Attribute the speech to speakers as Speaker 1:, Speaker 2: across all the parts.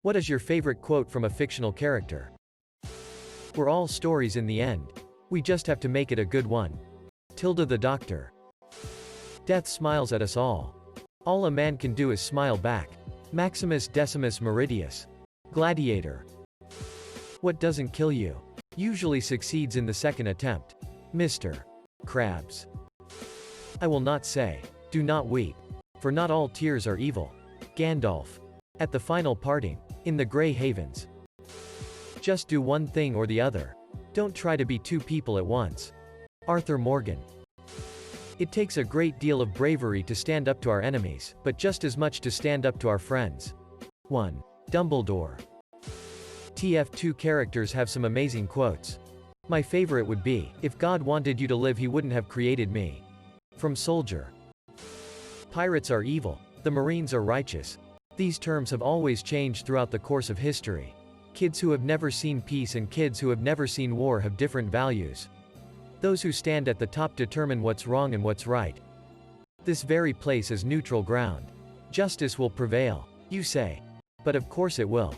Speaker 1: What is your favorite quote from a fictional character? We're all stories in the end. We just have to make it a good one. Tilda the Doctor. Death smiles at us all. All a man can do is smile back. Maximus Decimus Meridius. Gladiator. What doesn't kill you usually succeeds in the second attempt. Mr. Krabs. I will not say, do not weep, for not all tears are evil. Gandalf. At the final parting, in the Grey Havens. Just do one thing or the other. Don't try to be two people at once. Arthur Morgan. It takes a great deal of bravery to stand up to our enemies, but just as much to stand up to our friends. 1. Dumbledore. TF2 characters have some amazing quotes. My favorite would be, if God wanted you to live he wouldn't have created me. From Soldier. Pirates are evil, the Marines are righteous. These terms have always changed throughout the course of history. Kids who have never seen peace and kids who have never seen war have different values. Those who stand at the top determine what's wrong and what's right. This very place is neutral ground. Justice will prevail, you say. But of course it will.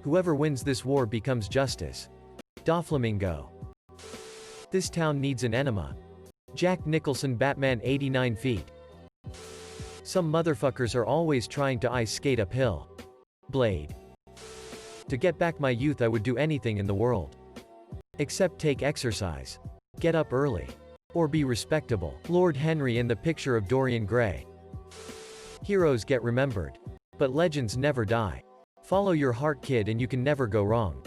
Speaker 1: Whoever wins this war becomes justice. Doflamingo. This town needs an enema. Jack Nicholson, Batman 89 feet. Some motherfuckers are always trying to ice skate uphill. Blade. To get back my youth I would do anything in the world. Except take exercise. Get up early. Or be respectable. Lord Henry in The Picture of Dorian Gray. Heroes get remembered. But legends never die. Follow your heart, kid, and you can never go wrong.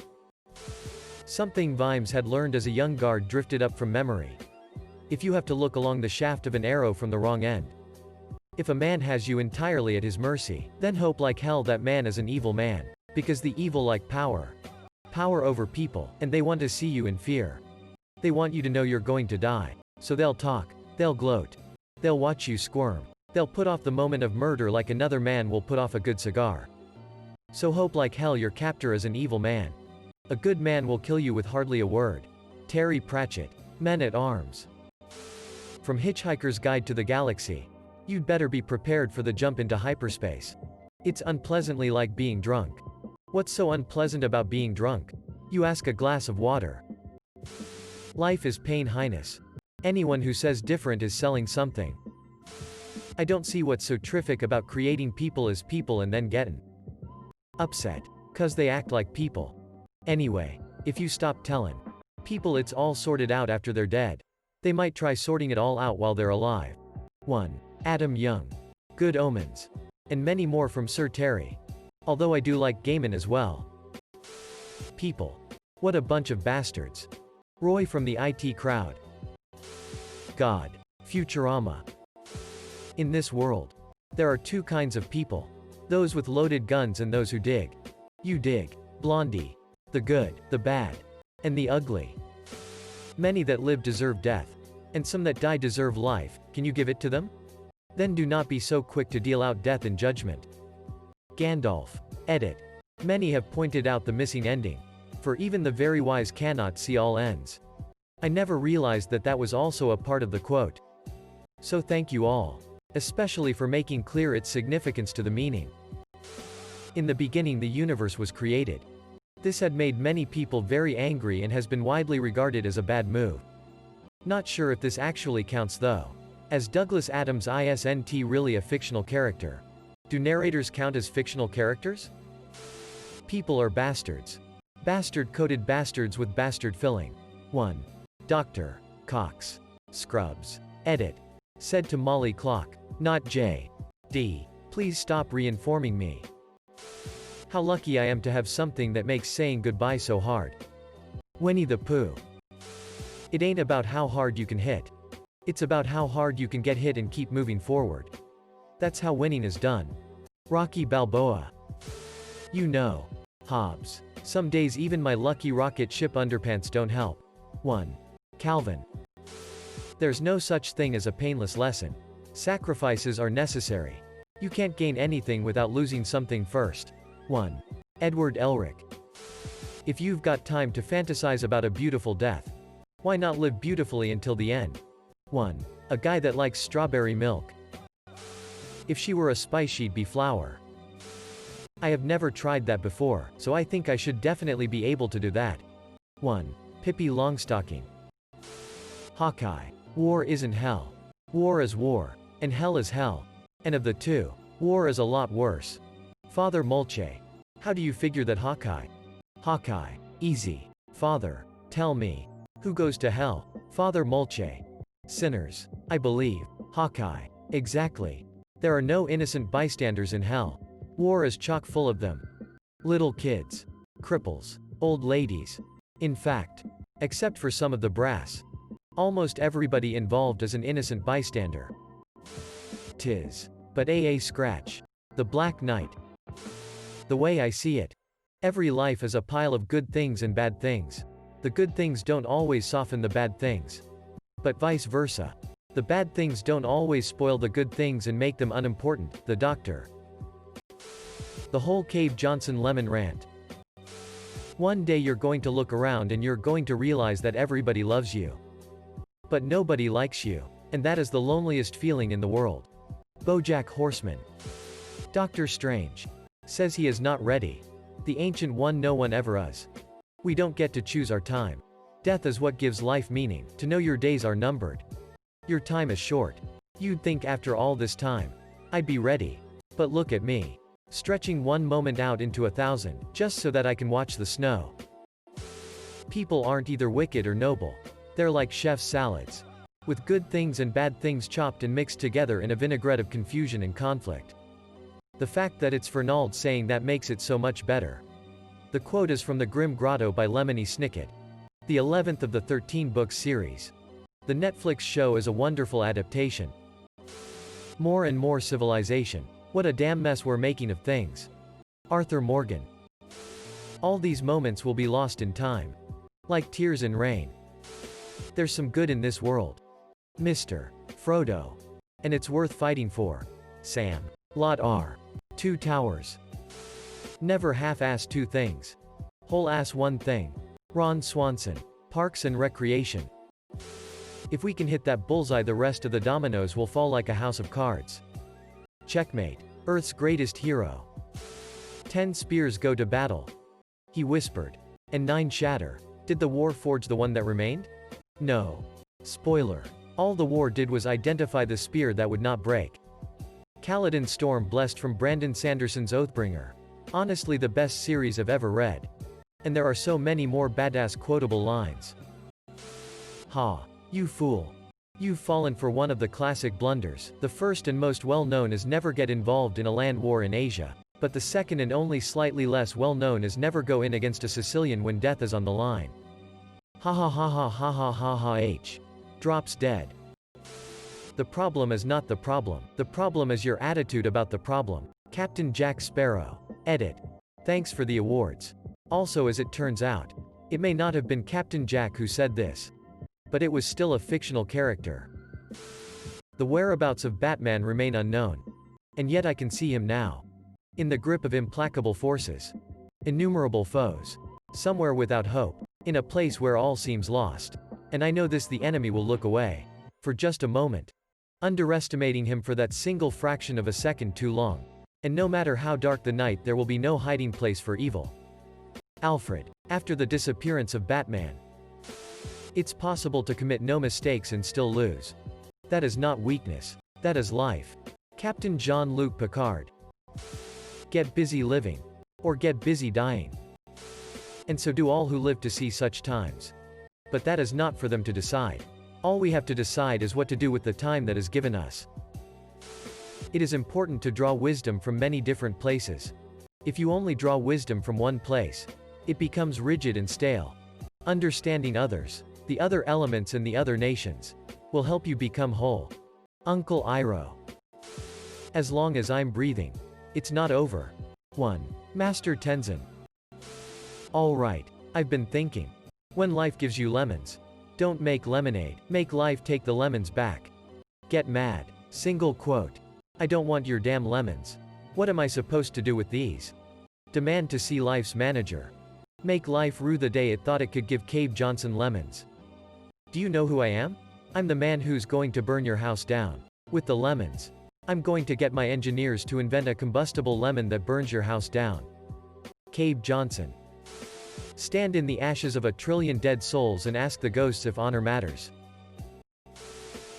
Speaker 1: Something Vimes had learned as a young guard drifted up from memory. If you have to look along the shaft of an arrow from the wrong end. If a man has you entirely at his mercy, then hope like hell that man is an evil man. Because the evil like power. Power over people, and they want to see you in fear. They want you to know you're going to die. So they'll talk, they'll gloat. They'll watch you squirm. They'll put off the moment of murder like another man will put off a good cigar. So hope like hell your captor is an evil man. A good man will kill you with hardly a word. Terry Pratchett. Men at Arms. From Hitchhiker's Guide to the Galaxy. You'd better be prepared for the jump into hyperspace. It's unpleasantly like being drunk. What's so unpleasant about being drunk? You ask a glass of water. Life is pain, Highness. Anyone who says different is selling something. I don't see what's so terrific about creating people as people and then getting upset. 'Cause they act like people. Anyway, if you stop telling people it's all sorted out after they're dead, they might try sorting it all out while they're alive. 1. Adam Young. Good Omens. And many more from Sir Terry. Although I do like Gaiman as well. People. What a bunch of bastards. Roy from the IT Crowd. God. Futurama. In this world, there are two kinds of people. Those with loaded guns and those who dig. You dig. Blondie. The good, the bad, and the ugly. Many that live deserve death. And some that die deserve life. Can you give it to them? Then do not be so quick to deal out death in judgment. Gandalf. Edit. Many have pointed out the missing ending. For even the very wise cannot see all ends. I never realized that that was also a part of the quote. So thank you all. Especially for making clear its significance to the meaning. In the beginning the universe was created. This had made many people very angry and has been widely regarded as a bad move. Not sure if this actually counts though. As Douglas Adams isn't really a fictional character? Do narrators count as fictional characters? People are bastards. Bastard-coated bastards with bastard filling. 1. Dr. Cox. Scrubs. Edit. Said to Molly Clock. Not J. D. Please stop reinforming me. How lucky I am to have something that makes saying goodbye so hard. Winnie the Pooh. It ain't about how hard you can hit. It's about how hard you can get hit and keep moving forward. That's how winning is done. Rocky Balboa. You know. Hobbes. Some days even my lucky rocket ship underpants don't help. 1. Calvin. There's no such thing as a painless lesson. Sacrifices are necessary. You can't gain anything without losing something first. 1. Edward Elric. If you've got time to fantasize about a beautiful death, why not live beautifully until the end? 1. A guy that likes strawberry milk. If she were a spice she'd be flour. I have never tried that before, so I think I should definitely be able to do that. 1. Pippi Longstocking. Hawkeye. War isn't hell. War is war. And hell is hell. And of the two, war is a lot worse. Father Mulche. How do you figure that, Hawkeye? Hawkeye. Easy. Father. Tell me. Who goes to hell? Father Mulche. Sinners. I believe. Hawkeye. Exactly. There are no innocent bystanders in hell. War is chock full of them. Little kids. Cripples. Old ladies. In fact, except for some of the brass, almost everybody involved is an innocent bystander. 'Tis. But Scratch. The Black Knight. The way I see it, every life is a pile of good things and bad things. The good things don't always soften the bad things. But vice versa. The bad things don't always spoil the good things and make them unimportant. The Doctor. The whole Cave Johnson lemon rant. One day you're going to look around and you're going to realize that everybody loves you. But nobody likes you. And that is the loneliest feeling in the world. BoJack Horseman. Doctor Strange says he is not ready. The Ancient One. No one ever is. We don't get to choose our time. Death is what gives life meaning, to know your days are numbered. Your time is short. You'd think after all this time, I'd be ready. But look at me. Stretching one moment out into 1,000, just so that I can watch the snow. People aren't either wicked or noble. They're like chef's salads. With good things and bad things chopped and mixed together in a vinaigrette of confusion and conflict. The fact that it's Fernald saying that makes it so much better. The quote is from The Grim Grotto by Lemony Snicket, the 11th of the 13-book series. The Netflix show is a wonderful adaptation. More and more civilization. What a damn mess we're making of things. Arthur Morgan. All these moments will be lost in time. Like tears in rain. There's some good in this world. Mr. Frodo. And it's worth fighting for. Sam. Lot R. Two Towers. Never half-ass two things. Whole-ass one thing. Ron Swanson. Parks and Recreation. If we can hit that bullseye, the rest of the dominoes will fall like a house of cards. Checkmate. Earth's greatest hero. 10 spears go to battle. He whispered. And 9 shatter. Did the war forge the one that remained? No. Spoiler. All the war did was identify the spear that would not break. Kaladin Storm blessed from Brandon Sanderson's Oathbringer. Honestly, the best series I've ever read. And there are so many more badass quotable lines. Ha. You fool. You've fallen for one of the classic blunders. The first and most well-known is never get involved in a land war in Asia. But the second and only slightly less well-known is never go in against a Sicilian when death is on the line. Ha ha ha ha ha ha ha ha h. Drops dead. The problem is not the problem. The problem is your attitude about the problem. Captain Jack Sparrow. Edit. Thanks for the awards. Also, as it turns out, it may not have been Captain Jack who said this. But it was still a fictional character. The whereabouts of Batman remain unknown. And yet I can see him now. In the grip of implacable forces. Innumerable foes. Somewhere without hope. In a place where all seems lost. And I know this: the enemy will look away. For just a moment. Underestimating him for that single fraction of a second too long. And no matter how dark the night, there will be no hiding place for evil. Alfred. After the disappearance of Batman. It's possible to commit no mistakes and still lose. That is not weakness. That is life. Captain Jean-Luc Picard. Get busy living. Or get busy dying. And so do all who live to see such times. But that is not for them to decide. All we have to decide is what to do with the time that is given us. It is important to draw wisdom from many different places. If you only draw wisdom from one place, it becomes rigid and stale. Understanding others, the other elements and the other nations, will help you become whole. Uncle Iroh. As long as I'm breathing, it's not over. 1. Master Tenzin. Alright, I've been thinking. When life gives you lemons, don't make lemonade, make life take the lemons back. Get mad. Single quote. I don't want your damn lemons. What am I supposed to do with these? Demand to see life's manager. Make life rue the day it thought it could give Cave Johnson lemons. Do you know who I am? I'm the man who's going to burn your house down. With the lemons. I'm going to get my engineers to invent a combustible lemon that burns your house down. Cabe Johnson. Stand in the ashes of a trillion dead souls and ask the ghosts if honor matters.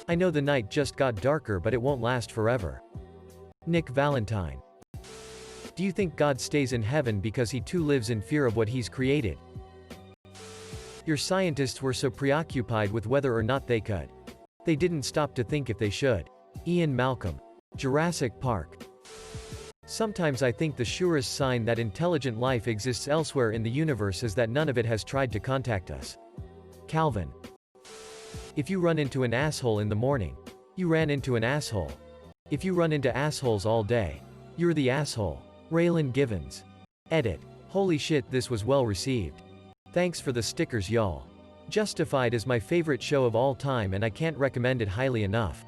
Speaker 1: I know the night just got darker, but it won't last forever. Nick Valentine. Do you think God stays in heaven because he too lives in fear of what he's created? Your scientists were so preoccupied with whether or not they could. They didn't stop to think if they should. Ian Malcolm. Jurassic Park. Sometimes I think the surest sign that intelligent life exists elsewhere in the universe is that none of it has tried to contact us. Calvin. If you run into an asshole in the morning, you ran into an asshole. If you run into assholes all day, you're the asshole. Raylan Givens. Edit. Holy shit, this was well received. Thanks for the stickers, y'all. Justified is my favorite show of all time and I can't recommend it highly enough.